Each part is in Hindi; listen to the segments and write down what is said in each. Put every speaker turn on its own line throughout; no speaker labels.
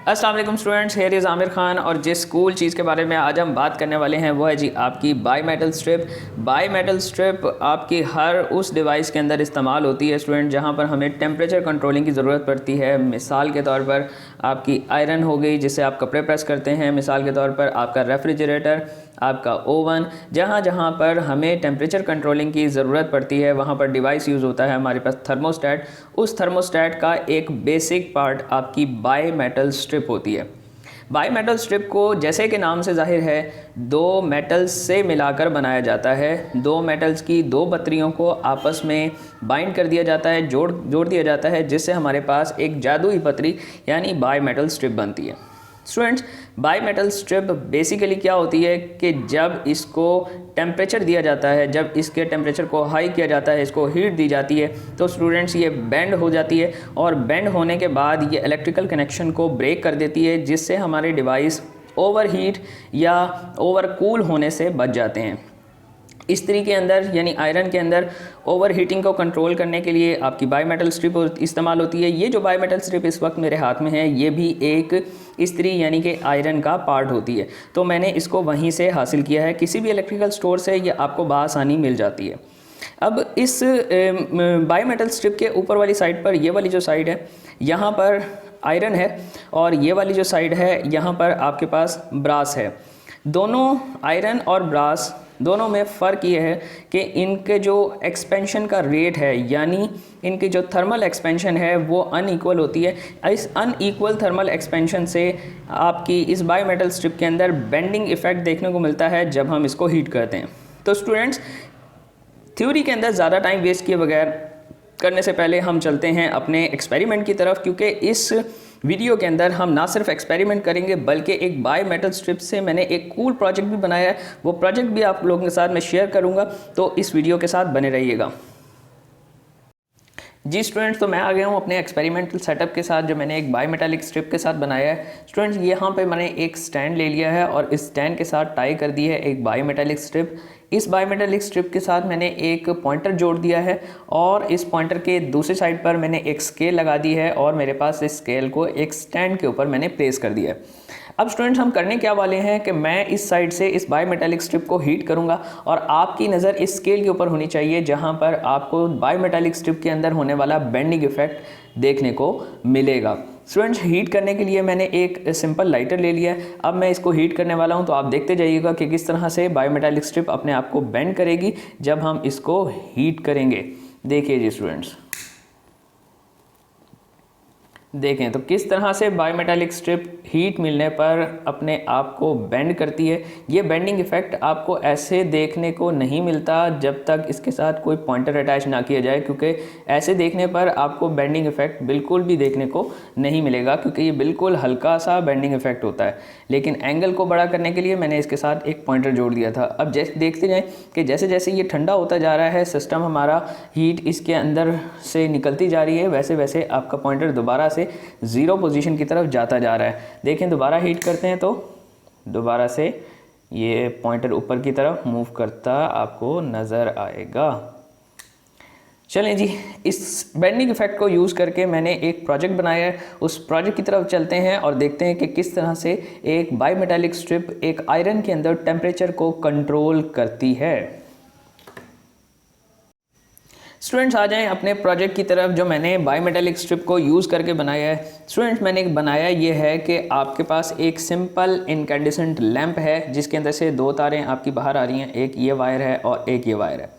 अस्सलाम वालेकुम students, here is Aamir Khan. और जिस कूल चीज़ के बारे में आज हम बात करने वाले हैं वो है जी आपकी by metal strip. By metal strip आपकी हर उस डिवाइस के अंदर इस्तेमाल होती है स्टूडेंट जहां पर हमें टेम्परेचर कंट्रोलिंग की ज़रूरत पड़ती है। मिसाल के तौर पर आपकी आयरन हो गई जिससे आप कपड़े प्रेस करते हैं, मिसाल के तौर पर आपका रेफ्रिजरेटर, आपका ओवन, जहाँ जहाँ पर हमें टेम्परेचर कंट्रोलिंग की ज़रूरत पड़ती है वहाँ पर डिवाइस यूज़ होता है हमारे पास थर्मोस्टेट। उस थर्मोस्टेट का एक बेसिक पार्ट आपकी बाई मेटल स्ट्रिप होती है। बाई मेटल स्ट्रिप को जैसे कि नाम से जाहिर है दो मेटल्स से मिलाकर बनाया जाता है। दो मेटल्स की दो पत्रियों को आपस में बाइंड कर दिया जाता है, जोड़ दिया जाता है, जिससे हमारे पास एक जादुई पत्री यानी बाई मेटल स्ट्रिप बनती है। Students, by metal strip basically क्या होती है कि जब इसको टेम्परेचर दिया जाता है, जब इसके टेम्परेचर को हाई किया जाता है, इसको हीट दी जाती है, तो स्टूडेंट्स ये बेंड हो जाती है और बेंड होने के बाद ये इलेक्ट्रिकल कनेक्शन को ब्रेक कर देती है, जिससे हमारे डिवाइस ओवर हीट या ओवर कूल होने से बच जाते हैं। इस्त्री के अंदर यानी आयरन के अंदर ओवर हीटिंग को कंट्रोल करने के लिए आपकी बाई मेटल स्ट्रिप इस्तेमाल होती है। ये जो बाई मेटल स्ट्रिप इस वक्त मेरे हाथ में है ये भी एक इस्त्री यानी कि आयरन का पार्ट होती है, तो मैंने इसको वहीं से हासिल किया है। किसी भी इलेक्ट्रिकल स्टोर से ये आपको बआसानी मिल जाती है। अब इस बाई मेटल स्ट्रिप के ऊपर वाली साइड पर, ये वाली जो साइड है यहाँ पर आयरन है और ये वाली जो साइड है यहाँ पर आपके पास ब्रास है। दोनों आयरन और ब्रास दोनों में फ़र्क ये है कि इनके जो एक्सपेंशन का रेट है यानी इनकी जो थर्मल एक्सपेंशन है वो अनइक्वल होती है। इस अनइक्वल थर्मल एक्सपेंशन से आपकी इस बाई मेटल स्ट्रिप के अंदर बेंडिंग इफ़ेक्ट देखने को मिलता है जब हम इसको हीट करते हैं। तो स्टूडेंट्स, थ्योरी के अंदर ज़्यादा टाइम वेस्ट किए बगैर करने से पहले हम चलते हैं अपने एक्सपेरिमेंट की तरफ, क्योंकि इस वीडियो के अंदर हम ना सिर्फ एक्सपेरिमेंट करेंगे बल्कि एक बाई मेटल स्ट्रिप से मैंने एक कूल प्रोजेक्ट भी बनाया है। वो प्रोजेक्ट भी आप लोगों के साथ मैं शेयर करूंगा, तो इस वीडियो के साथ बने रहिएगा। जी स्टूडेंट्स, तो मैं आ गया हूँ अपने एक्सपेरिमेंटल सेटअप के साथ जो मैंने एक बाई मेटालिक स्ट्रिप के साथ बनाया है। स्टूडेंट्स, यहाँ पे मैंने एक स्टैंड ले लिया है और इस स्टैंड के साथ टाई कर दी है एक बाई मेटालिक स्ट्रिप। इस बाई मेटालिक स्ट्रिप के साथ मैंने एक पॉइंटर जोड़ दिया है और इस पॉइंटर के दूसरी साइड पर मैंने एक स्केल लगा दी है और मेरे पास इस स्केल को एक स्टैंड के ऊपर मैंने प्लेस कर दिया है। अब स्टूडेंट्स, हम करने क्या वाले हैं कि मैं इस साइड से इस बाई मेटालिक स्ट्रिप को हीट करूंगा और आपकी नज़र इस स्केल के ऊपर होनी चाहिए जहां पर आपको बाई मेटालिक स्ट्रिप के अंदर होने वाला बेंडिंग इफेक्ट देखने को मिलेगा। स्टूडेंट्स, हीट करने के लिए मैंने एक सिंपल लाइटर ले लिया है। अब मैं इसको हीट करने वाला हूं, तो आप देखते जाइएगा कि किस तरह से बाई मेटालिक स्ट्रिप अपने आप को बेंड करेगी जब हम इसको हीट करेंगे। देखिए जी स्टूडेंट्स, देखें तो किस तरह से बाई मेटालिक स्ट्रिप हीट मिलने पर अपने आप को बेंड करती है। ये बेंडिंग इफेक्ट आपको ऐसे देखने को नहीं मिलता जब तक इसके साथ कोई पॉइंटर अटैच ना किया जाए, क्योंकि ऐसे देखने पर आपको बेंडिंग इफेक्ट बिल्कुल भी देखने को नहीं मिलेगा, क्योंकि ये बिल्कुल हल्का सा बेंडिंग इफेक्ट होता है। लेकिन एंगल को बड़ा करने के लिए मैंने इसके साथ एक पॉइंटर जोड़ दिया था। अब जैसे देखते जाएँ कि जैसे जैसे ये ठंडा होता जा रहा है, सिस्टम हमारा हीट इसके अंदर से निकलती जा रही है, वैसे वैसे आपका पॉइंटर दोबारा से ज़ीरो पोजीशन की तरफ जाता जा रहा है। देखें, दोबारा हीट करते हैं तो दोबारा से ये पॉइंटर ऊपर की तरफ मूव करता आपको नज़र आएगा। चलें जी, इस बेंडिंग इफेक्ट को यूज़ करके मैंने एक प्रोजेक्ट बनाया है। उस प्रोजेक्ट की तरफ चलते हैं और देखते हैं कि किस तरह से एक बाई मेटालिक स्ट्रिप एक आयरन के अंदर टेम्परेचर को कंट्रोल करती है। स्टूडेंट्स, आ जाएं अपने प्रोजेक्ट की तरफ जो मैंने बाई मेटालिक स्ट्रिप को यूज़ करके बनाया है। स्टूडेंट्स, मैंने बनाया ये है कि आपके पास एक सिंपल इनकैंडेसेंट लैंप है जिसके अंदर से दो तारें आपकी बाहर आ रही हैं, एक ये वायर है और एक ये वायर है।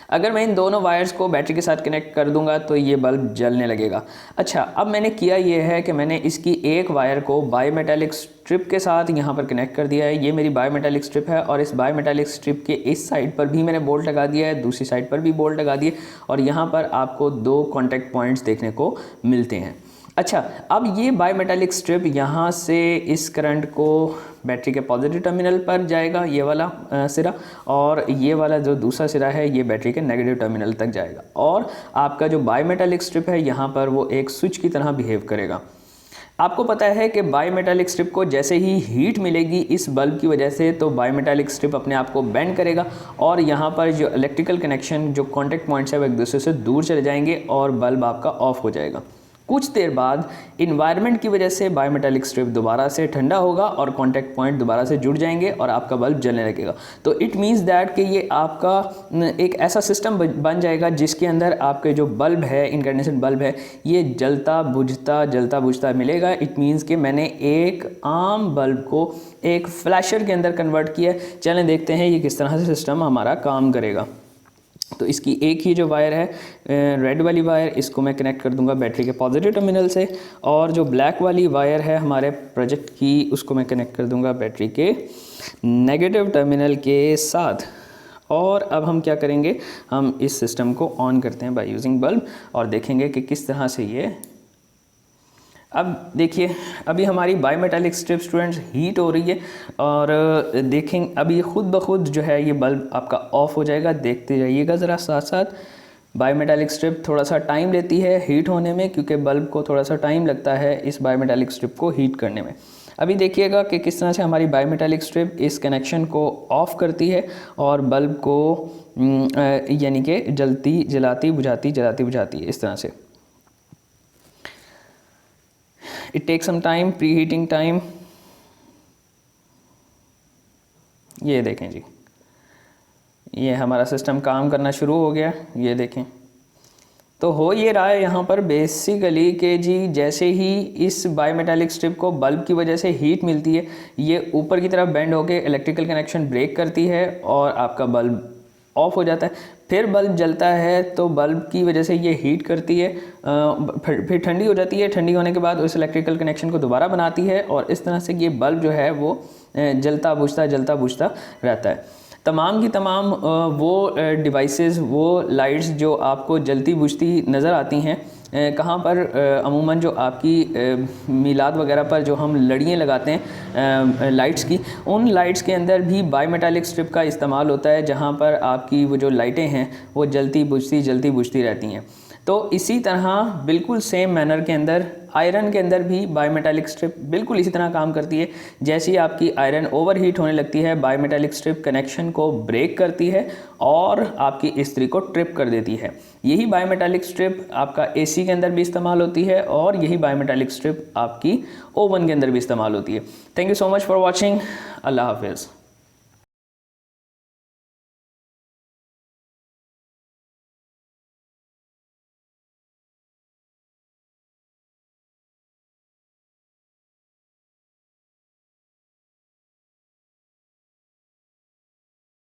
अगर मैं इन दोनों वायर्स को बैटरी के साथ कनेक्ट कर दूंगा तो ये बल्ब जलने लगेगा। अच्छा, अब मैंने किया ये है कि मैंने इसकी एक वायर को बाई मेटालिक स्ट्रिप के साथ यहाँ पर कनेक्ट कर दिया है। ये मेरी बाई मेटालिक स्ट्रिप है और इस बाई मेटालिक स्ट्रिप के इस साइड पर भी मैंने बोल्ट लगा दिया है, दूसरी साइड पर भी बोल्ट लगा दिए और यहाँ पर आपको दो कॉन्टैक्ट पॉइंट्स देखने को मिलते हैं। अच्छा, अब ये बाई मेटालिक स्ट्रिप यहाँ से इस करंट को बैटरी के पॉजिटिव टर्मिनल पर जाएगा, ये वाला सिरा, और ये वाला जो दूसरा सिरा है ये बैटरी के नेगेटिव टर्मिनल तक जाएगा। और आपका जो बाई मेटालिक स्ट्रिप है यहाँ पर वो एक स्विच की तरह बिहेव करेगा। आपको पता है कि बाई मेटालिक स्ट्रिप को जैसे ही हीट मिलेगी इस बल्ब की वजह से, तो बाई मेटालिक स्ट्रिप अपने आप को बेंड करेगा और यहाँ पर जो इलेक्ट्रिकल कनेक्शन, जो कॉन्टैक्ट पॉइंट्स है वो एक दूसरे से दूर चले जाएंगे और बल्ब आपका ऑफ हो जाएगा। कुछ देर बाद इन्वायरमेंट की वजह से बायोमेटालिक स्ट्रिप दोबारा से ठंडा होगा और कॉन्टैक्ट पॉइंट दोबारा से जुड़ जाएंगे और आपका बल्ब जलने लगेगा। तो इट मीन्स दैट कि ये आपका एक ऐसा सिस्टम बन जाएगा जिसके अंदर आपके जो बल्ब है, इनकैंडेसेंट बल्ब है, ये जलता बुझता मिलेगा। इट मीन्स कि मैंने एक आम बल्ब को एक फ्लैशर के अंदर कन्वर्ट किया। चलें देखते हैं ये किस तरह से सिस्टम हमारा काम करेगा। तो इसकी एक ही जो वायर है रेड वाली वायर, इसको मैं कनेक्ट कर दूंगा बैटरी के पॉजिटिव टर्मिनल से, और जो ब्लैक वाली वायर है हमारे प्रोजेक्ट की, उसको मैं कनेक्ट कर दूंगा बैटरी के नेगेटिव टर्मिनल के साथ। और अब हम क्या करेंगे, हम इस सिस्टम को ऑन करते हैं बाय यूजिंग बल्ब और देखेंगे कि किस तरह से ये, अब देखिए अभी हमारी बायोमेटालिक स्ट्रिप स्टूडेंट्स हीट हो रही है और देखें अभी खुद ब खुद जो है ये बल्ब आपका ऑफ हो जाएगा। देखते जाइएगा ज़रा साथ साथ। बायोमेटालिक स्ट्रिप थोड़ा सा टाइम लेती है हीट होने में, क्योंकि बल्ब को थोड़ा सा टाइम लगता है इस बायोमेटालिक स्ट्रिप को हीट करने में। अभी देखिएगा कि किस तरह से हमारी बायोमेटालिक स्ट्रिप इस कनेक्शन को ऑफ़ करती है और बल्ब को यानी कि जलाती बुझाती इस तरह से। It takes some time, preheating time। ये देखें जी, ये हमारा सिस्टम काम करना शुरू हो गया। ये देखें तो हो ये रहा है यहाँ पर बेसिकली कि जी जैसे ही इस बायोमेटालिक स्ट्रिप को बल्ब की वजह से हीट मिलती है, ये ऊपर की तरफ बेंड होके इलेक्ट्रिकल कनेक्शन ब्रेक करती है और आपका बल्ब ऑफ हो जाता है। फिर बल्ब जलता है तो बल्ब की वजह से ये हीट करती है, फिर ठंडी हो जाती है। ठंडी होने के बाद उस इलेक्ट्रिकल कनेक्शन को दोबारा बनाती है और इस तरह से ये बल्ब जो है वो जलता बुझता रहता है। तमाम की तमाम वो डिवाइसेस, वो लाइट्स जो आपको जलती बुझती नज़र आती हैं कहाँ पर, अमूमन जो आपकी मीलाद वगैरह पर जो हम लड़ियाँ लगाते हैं लाइट्स की, उन लाइट्स के अंदर भी बायोमेटालिक स्ट्रिप का इस्तेमाल होता है, जहाँ पर आपकी वो जो लाइटें हैं वो जलती बुझती रहती हैं। तो इसी तरह बिल्कुल सेम मैनर के अंदर आयरन के अंदर भी बायोमेटालिक स्ट्रिप बिल्कुल इसी तरह काम करती है। जैसे ही आपकी आयरन ओवर हीट होने लगती है, बायोमेटालिक स्ट्रिप कनेक्शन को ब्रेक करती है और आपकी इस्त्री को ट्रिप कर देती है। यही बायोमेटालिक स्ट्रिप आपका एसी के अंदर भी इस्तेमाल होती है और यही बायोमेटालिक स्ट्रिप आपकी ओवन के अंदर भी इस्तेमाल होती है। Thank you so much for watching. अल्लाह हाफिज़।